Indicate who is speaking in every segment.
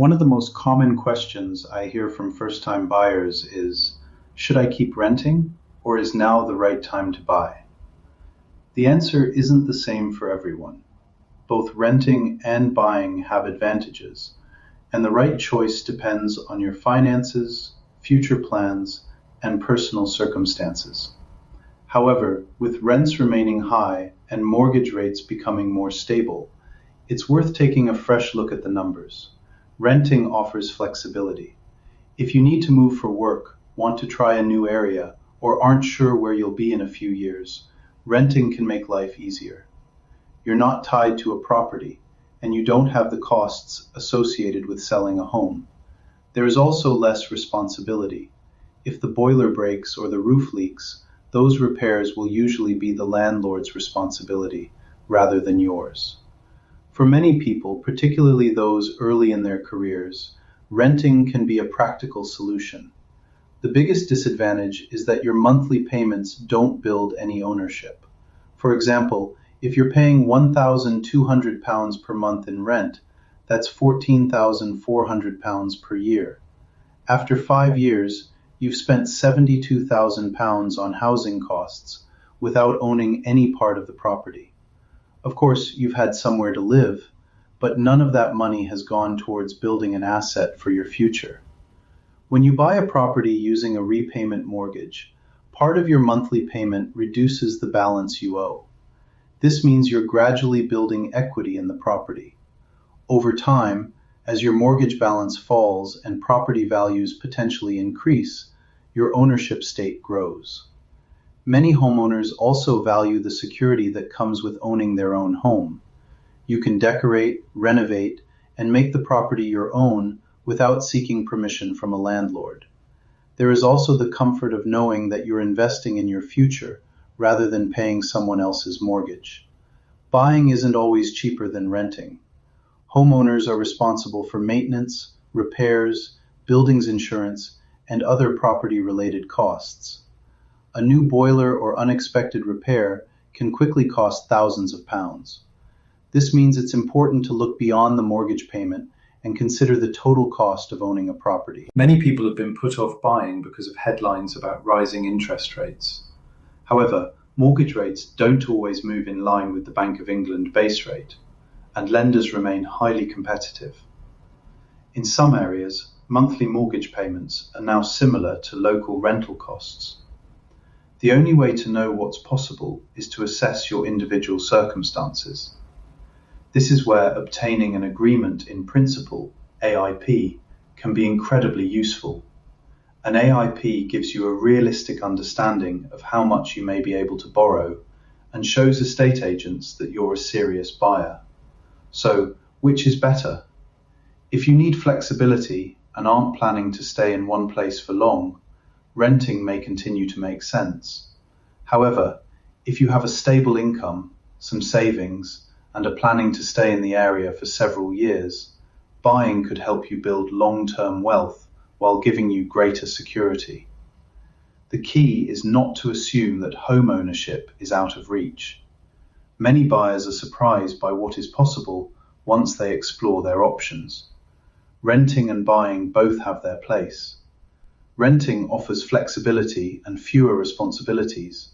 Speaker 1: One of the most common questions I hear from first-time buyers is, should I keep renting or is now the right time to buy? The answer isn't the same for everyone. Both renting and buying have advantages, and the right choice depends on your finances, future plans, and personal circumstances. However, with rents remaining high and mortgage rates becoming more stable, it's worth taking a fresh look at the numbers. Renting offers flexibility. If you need to move for work, want to try a new area, or aren't sure where you'll be in a few years, renting can make life easier. You're not tied to a property, and you don't have the costs associated with selling a home. There is also less responsibility. If the boiler breaks or the roof leaks, those repairs will usually be the landlord's responsibility rather than yours. For many people, particularly those early in their careers, renting can be a practical solution. The biggest disadvantage is that your monthly payments don't build any ownership. For example, if you're paying £1,200 per month in rent, that's £14,400 per year. After 5 years, you've spent £72,000 on housing costs without owning any part of the property. Of course, you've had somewhere to live, but none of that money has gone towards building an asset for your future. When you buy a property using a repayment mortgage, part of your monthly payment reduces the balance you owe. This means you're gradually building equity in the property. Over time, as your mortgage balance falls and property values potentially increase, your ownership stake grows. Many homeowners also value the security that comes with owning their own home. You can decorate, renovate, and make the property your own without seeking permission from a landlord. There is also the comfort of knowing that you're investing in your future rather than paying someone else's mortgage. Buying isn't always cheaper than renting. Homeowners are responsible for maintenance, repairs, buildings insurance, and other property-related costs. A new boiler or unexpected repair can quickly cost thousands of pounds. This means it's important to look beyond the mortgage payment and consider the total cost of owning a property. Many people have been put off buying because of headlines about rising interest rates. However, mortgage rates don't always move in line with the Bank of England base rate, and lenders remain highly competitive. In some areas, monthly mortgage payments are now similar to local rental costs. The only way to know what's possible is to assess your individual circumstances. This is where obtaining an agreement in principle, AIP, can be incredibly useful. An AIP gives you a realistic understanding of how much you may be able to borrow and shows estate agents that you're a serious buyer. So, which is better? If you need flexibility and aren't planning to stay in one place for long, renting may continue to make sense. However, if you have a stable income, some savings, and are planning to stay in the area for several years, buying could help you build long-term wealth while giving you greater security. The key is not to assume that home ownership is out of reach. Many buyers are surprised by what is possible once they explore their options. Renting and buying both have their place. Renting offers flexibility and fewer responsibilities,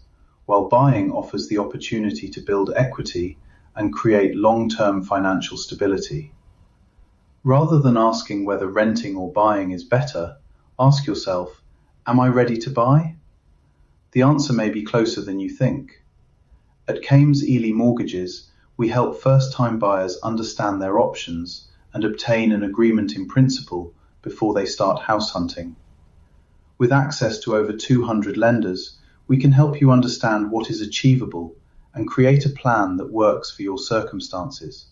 Speaker 1: while buying offers the opportunity to build equity and create long-term financial stability. Rather than asking whether renting or buying is better, ask yourself, am I ready to buy? The answer may be closer than you think. At Cambs Ely Mortgages, we help first-time buyers understand their options and obtain an agreement in principle before they start house hunting. With access to over 200 lenders, we can help you understand what is achievable and create a plan that works for your circumstances.